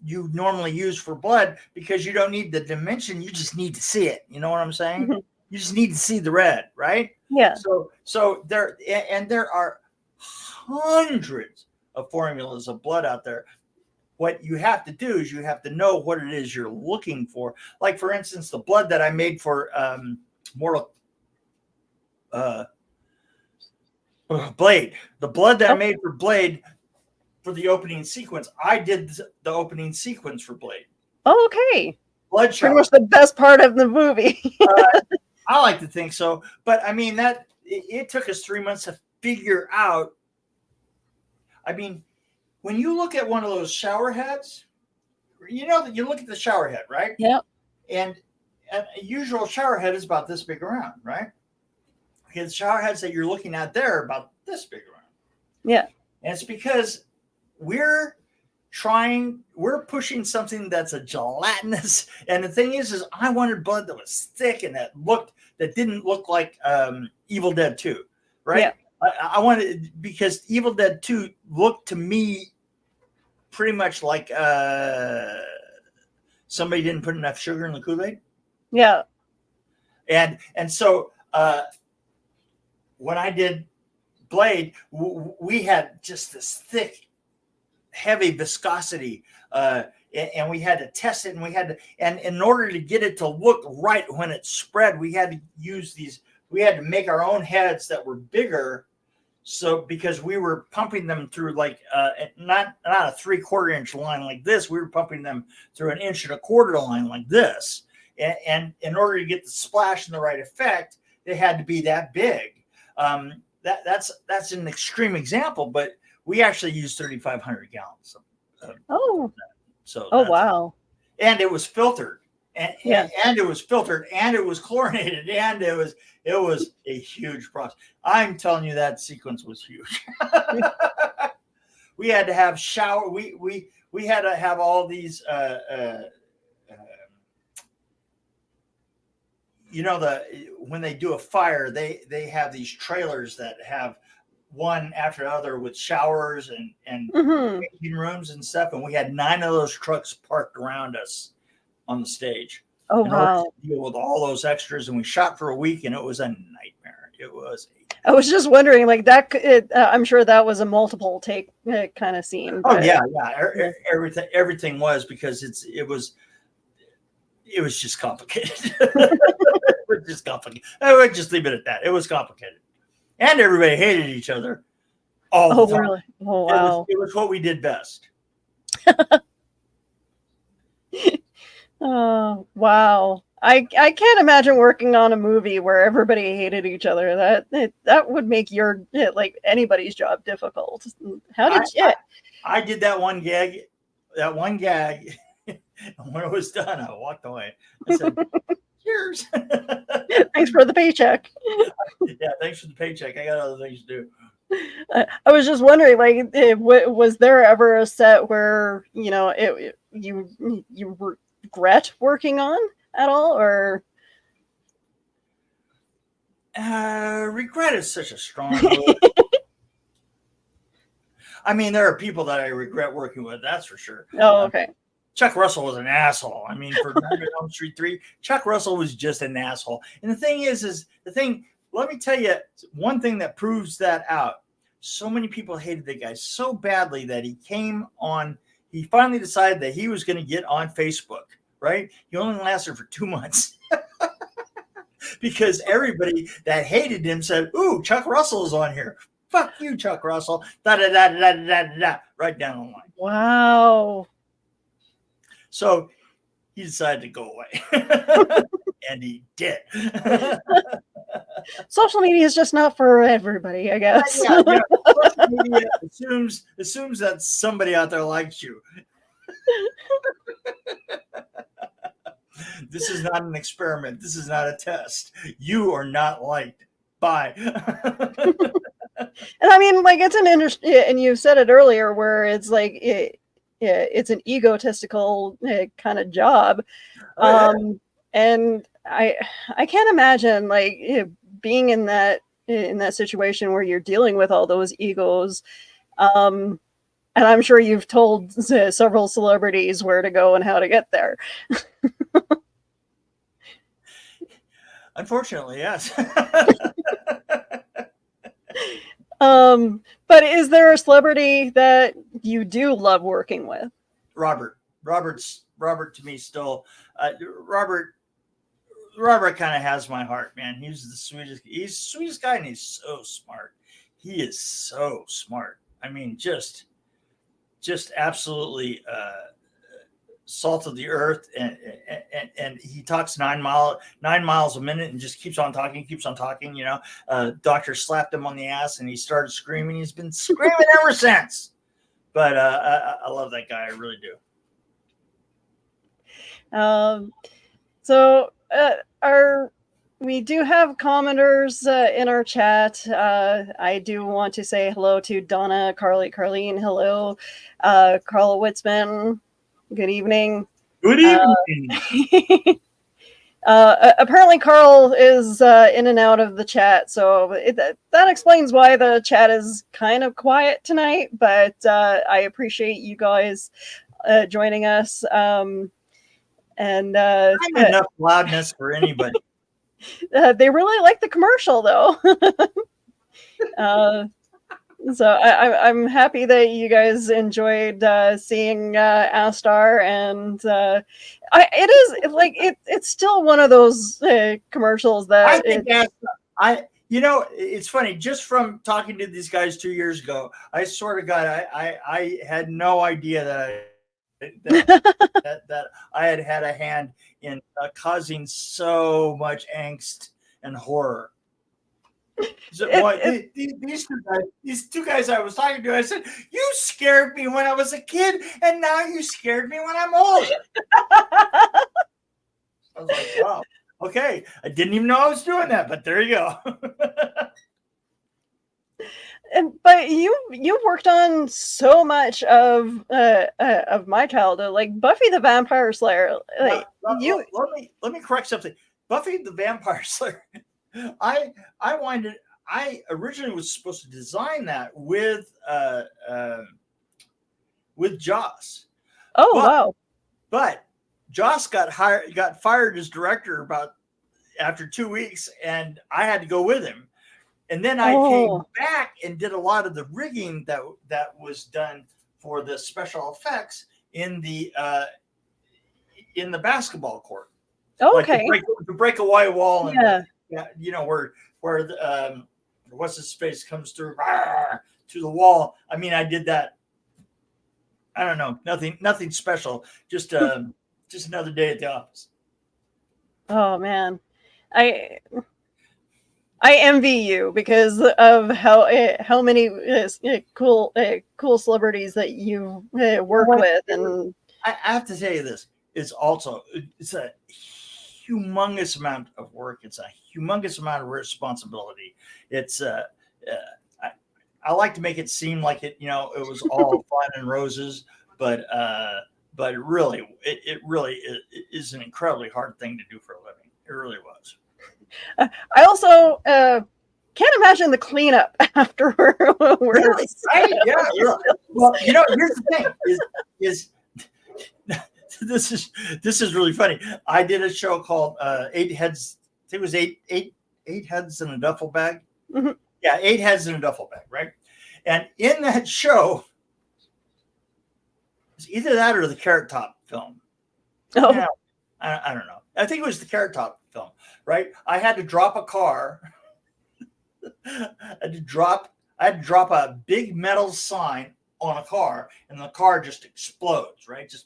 you normally use for blood, because you don't need the dimension. You just need to see it. You know what I'm saying? Mm-hmm. You just need to see the red, right? Yeah. So there are hundreds of formulas of blood out there. What you have to do is you have to know what it is you're looking for. Like, for instance, the blood that I made for Blade. The blood that I made for Blade for the opening sequence, I did the opening sequence for Blade. Oh, okay. Blood shower. Pretty much the best part of the movie. I like to think so. But I mean, it took us 3 months to figure out. I mean, when you look at one of those shower heads, you know that you look at the shower head, right? Yep. And a usual shower head is about this big around, right? Okay, the shower heads that you're looking at there are about this big around. Yeah. And it's because we're pushing something that's a gelatinous. And the thing is I wanted blood that was thick and that didn't look like Evil Dead 2, right? Yeah. I wanted, because Evil Dead 2 looked to me pretty much like somebody didn't put enough sugar in the Kool-Aid. Yeah. And so when I did Blade, we had just this thick, heavy viscosity, and we had to test it, and in order to get it to look right when it spread, we had to make our own heads that were bigger. So because we were pumping them through like not a 3/4 inch line like this, we were pumping them through an 1.25 inch line like this, and in order to get the splash and the right effect, they had to be that big. That's an extreme example, but we actually used 3,500 gallons. Wow! And it was filtered, and it was filtered, and it was chlorinated, and it was a huge process. I'm telling you, that sequence was huge. We had to have shower. We had to have all these. When they do a fire, they have these trailers that have one after another with showers and changing rooms and stuff. And we had 9 of those trucks parked around us on the stage. Oh, wow. To deal with all those extras. And we shot for a week, and it was a nightmare. It was a I was just wondering, like I'm sure that was a multiple take kind of scene. Oh But yeah, everything was because it was just complicated. It was just complicated. I would just leave it at that. It was complicated, and everybody hated each other all the oh, time. really? Oh, wow. It was what we did best. Oh, wow. I can't imagine working on a movie where everybody hated each other. That would make your like anybody's job difficult. How did you? I did that one gag. That one gag. And when it was done, I walked away. I said, "Cheers." Thanks for the paycheck. Yeah, thanks for the paycheck. I got other things to do. I was just wondering, like, was there ever a set where you regret working on at all, or? Regret is such a strong word. I mean, there are people that I regret working with. That's for sure. Oh, okay. Chuck Russell was an asshole. I mean, for Elm Street 3, Chuck Russell was just an asshole. And the thing is let me tell you one thing that proves that out. So many people hated the guy so badly that he finally decided that he was going to get on Facebook, right? He only lasted for 2 months. Because everybody that hated him said, "Ooh, Chuck Russell is on here. Fuck you, Chuck Russell." Da da da da da da da. Right down the line. Wow. So he decided to go away. And he did. Social media is just not for everybody, I guess. Yeah. Social media assumes that somebody out there likes you. This is not an experiment. This is not a test. You are not liked. Bye. And I mean, like, it's an interesting, and you said it earlier, where it's like it's an egotistical kind of job. And I can't imagine like being in that situation where you're dealing with all those egos. And I'm sure you've told several celebrities where to go and how to get there. Unfortunately, yes. But is there a celebrity that you do love working with? Robert to me still. Robert kind of has my heart, man. He's the sweetest guy, and he's so smart. He is so smart. I mean, just absolutely salt of the earth, and he talks 9 miles a minute and just keeps on talking. You know, doctor slapped him on the ass and he started screaming. He's been screaming ever since. But I love that guy. I really do. So we do have commenters in our chat. I do want to say hello to Donna, Carlene, hello, Carla Witzman, good evening. Good evening. Apparently Carl is in and out of the chat, so that explains why the chat is kind of quiet tonight, but I appreciate you guys joining us. And enough loudness for anybody. They really like the commercial, though. So I'm happy that you guys enjoyed seeing Astar, and it is like it's still one of those commercials that I think it's funny. Just from talking to these guys 2 years ago, I sort of got I had no idea that I had a hand in causing so much angst and horror. So, these two guys I was talking to, I said, "You scared me when I was a kid, and now you scared me when I'm older." I was like, "Wow, okay." I didn't even know I was doing that, but there you go. But you worked on so much of my childhood, like Buffy the Vampire Slayer. Like, let me correct something. Buffy the Vampire Slayer. I originally was supposed to design that with Joss. Wow! But Joss got fired as director after 2 weeks, and I had to go with him. And then I came back and did a lot of the rigging that was done for the special effects in the basketball court. Okay. Like to break a white wall and where the, what's his face comes through to the wall. I mean, I did that. I don't know, nothing special. Just another day at the office. Oh man, I envy you because of how many cool celebrities that you work with, and I have to tell you this: it's a humongous amount of work. It's a humongous amount of responsibility. It's I like to make it seem like it was all fun and roses, but really it really is an incredibly hard thing to do for a living. It really was. I also can't imagine the cleanup afterwards. Really? Right? Yeah. Really. Well, here's the thing: is this is really funny. I did a show called Eight Heads. I think it was eight heads in a duffel bag. Mm-hmm. Yeah, 8 heads in a duffel bag, right? And in that show, it's either that or the Carrot Top film. Oh. Yeah, I don't know. I think it was the Carrot Top film, right? I had to drop a car. I had to drop a big metal sign on a car, and the car just explodes, right? Just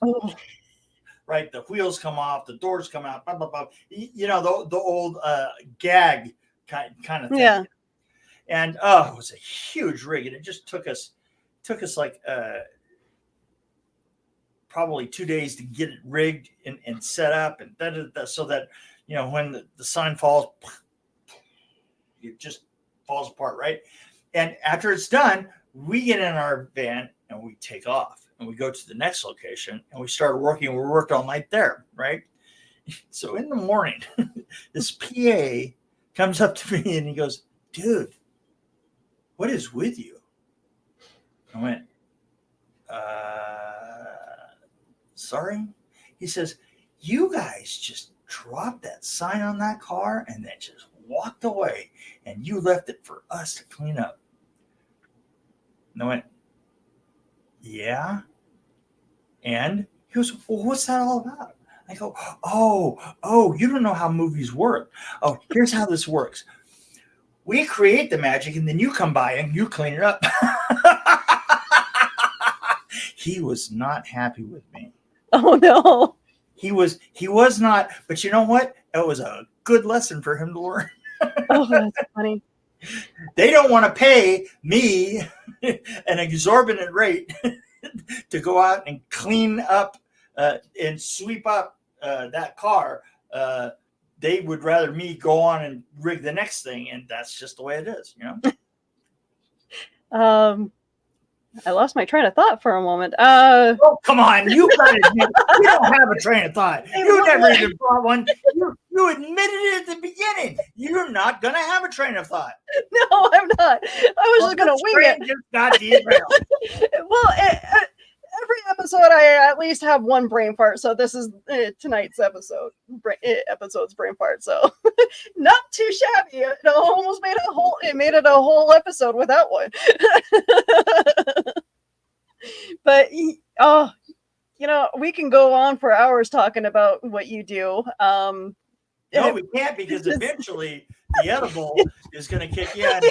right. The wheels come off, the doors come out, blah blah blah. The old gag kind of thing. Yeah. And it was a huge rig, and it just took us like probably 2 days to get it rigged and set up, and so that when the sign falls, it just falls apart, right? And after it's done, we get in our van and we take off, and we go to the next location, and we started working. We worked all night there, right? So in the morning, this PA comes up to me and he goes, "Dude, what is with you?" I went, sorry? He says, "You guys just dropped that sign on that car and then just walked away, and you left it for us to clean up." And I went, "Yeah." And he goes, "Well, what's that all about?" I go, oh, you don't know how movies work. Oh, here's how this works. We create the magic, and then you come by and you clean it up. He was not happy with me. Oh no. He was not, but you know what? It was a good lesson for him to learn. Oh, that's funny. They don't want to pay me an exorbitant rate to go out and clean up and sweep up that car. They would rather me go on and rig the next thing, and that's just the way it is, I lost my train of thought for a moment. Oh, come on. You don't have a train of thought. You never even brought one. You admitted it at the beginning. You're not going to have a train of thought. No, I'm not. I was just going to wing it. Just got derailed. Well, every episode I at least have one brain fart, so this is tonight's episode's brain fart. So not too shabby. It almost made it a whole episode without one. But we can go on for hours talking about what you do. No, we can't, because eventually the edible is going to kick in,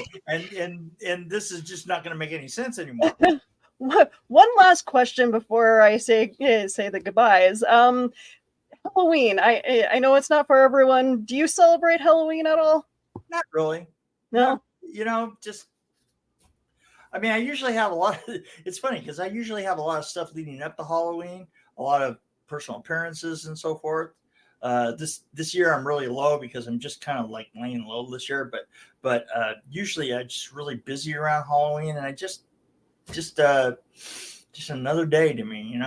and this is just not going to make any sense anymore. One last question before I say the goodbyes. Halloween. I know it's not for everyone. Do you celebrate Halloween at all? Not really. No. I usually have a lot of, it's funny because I usually have a lot of stuff leading up to Halloween, a lot of personal appearances and so forth. This year I'm really low because I'm just kind of like laying low this year, but usually I'm just really busy around Halloween, and I just another day to me,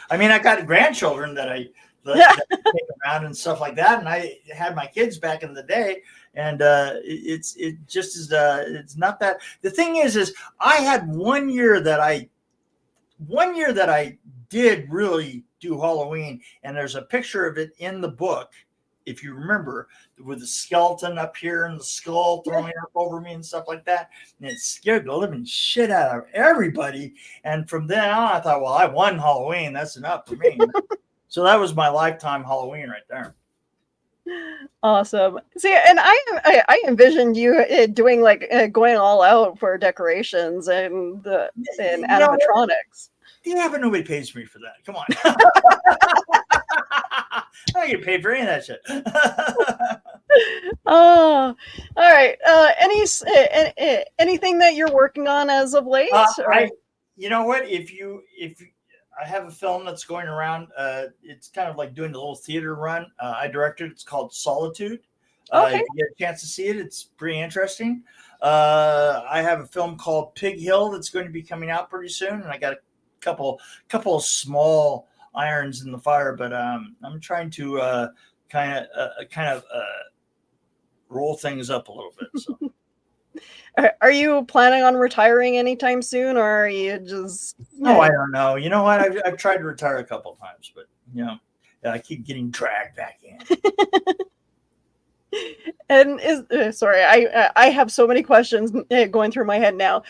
I got grandchildren that I take around and stuff like that, and I had my kids back in the day, and it's not that. The thing is I had one year that I did really do Halloween, and there's a picture of it in the book if you remember, with the skeleton up here and the skull throwing up over me and stuff like that. And it scared the living shit out of everybody. And from then on, I thought, well, I won Halloween. That's enough for me. So that was my lifetime Halloween right there. Awesome. See, and I envisioned you doing like going all out for decorations and animatronics. Yeah, but nobody pays me for that. Come on. I don't get paid for any of that shit. Oh, all right. Anything that you're working on as of late? You know what? If I have a film that's going around. It's kind of like doing a little theater run. I directed. It's called Solitude. Okay. If you get a chance to see it, it's pretty interesting. I have a film called Pig Hill that's going to be coming out pretty soon, and I got a couple of small irons in the fire, but I'm trying to kind of roll things up a little bit. So. Are you planning on retiring anytime soon, or are you just? No, I don't know. You know what? I've tried to retire a couple of times, but I keep getting dragged back in. And sorry, I have so many questions going through my head now.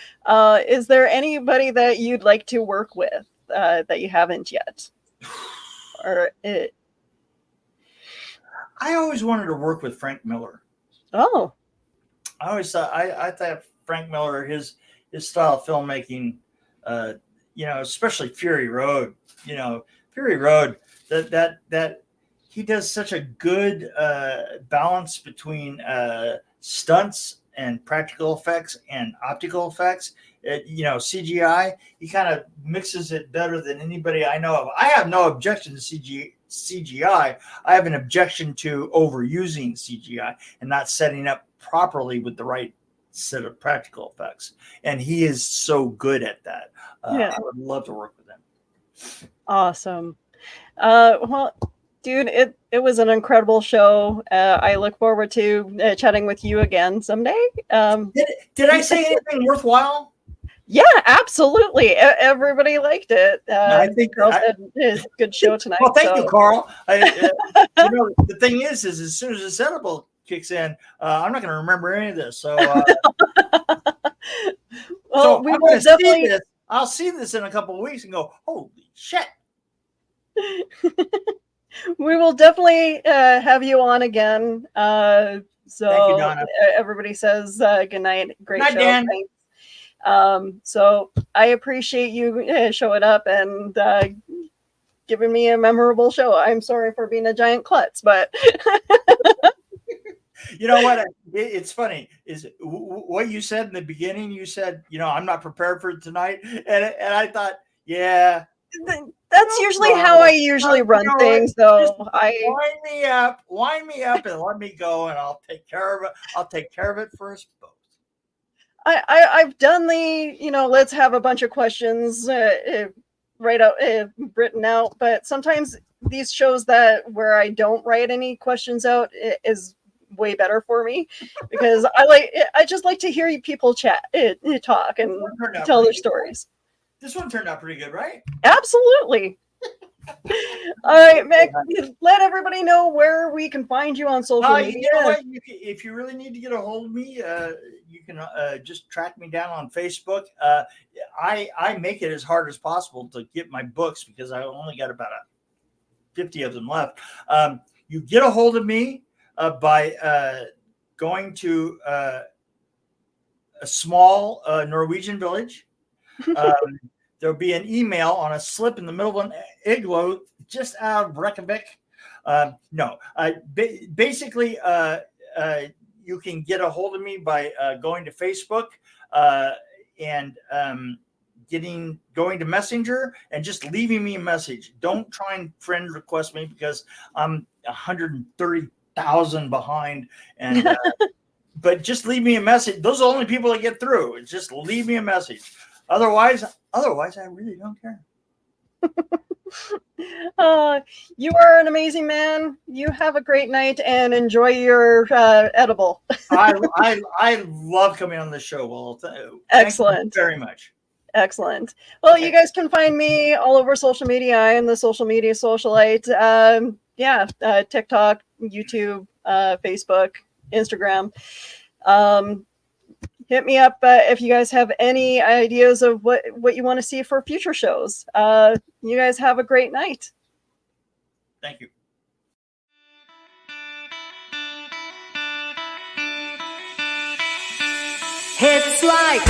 Is there anybody that you'd like to work with that you haven't yet? Or I always wanted to work with Frank Miller. Oh. I always thought I thought Frank Miller, his style of filmmaking, especially Fury Road, Fury Road, that he does such a good balance between stunts and practical effects and optical effects. CGI, he kind of mixes it better than anybody I know of. I have no objection to CGI. I have an objection to overusing CGI and not setting up properly with the right set of practical effects. And he is so good at that. I would love to work with him. Awesome. Well, dude, it was an incredible show. I look forward to chatting with you again someday. Did I say anything worthwhile? Yeah, absolutely. Everybody liked it. I think Carl said it's a good show tonight. Well, thank you, Carl. The thing is as soon as the setup kicks in, I'm not going to remember any of this. So, well, we will definitely. I'll see this in a couple of weeks and go, holy shit. We will definitely have you on again. So thank you, Donna. Everybody says good night. Great show. Dan. Thanks. So I appreciate you showing up and giving me a memorable show. I'm sorry for being a giant klutz, but you know what? It's funny is what you said in the beginning. You said, I'm not prepared for tonight. And I thought, yeah, that's usually how I usually run things. So wind me up and let me go, and I'll take care of it. I'll take care of it for us both. I've done the, let's have a bunch of questions written out, but sometimes these shows where I don't write any questions out is way better for me because I just like to hear people chat, talk, and tell their stories. This one turned out pretty good, right? Absolutely. All right, Mick, let everybody know where we can find you on social media. You know what? If you really need to get a hold of me, you can just track me down on Facebook. I make it as hard as possible to get my books because I only got about 50 of them left. You get a hold of me by going to a small Norwegian village. There'll be an email on a slip in the middle of an igloo just out of Reykjavik. Basically, you can get a hold of me by going to Facebook and going to Messenger and just leaving me a message. Don't try and friend request me because I'm 130,000 behind. And but just leave me a message. Those are the only people that get through. It's just leave me a message. Otherwise, I really don't care. You are an amazing man. You have a great night and enjoy your edible. I love coming on the show. Well, excellent. Thank you very much. Excellent. Well, you guys can find me all over social media. I am the social media socialite. TikTok, YouTube, Facebook, Instagram. Hit me up if you guys have any ideas of what you want to see for future shows. You guys have a great night. Thank you. It's like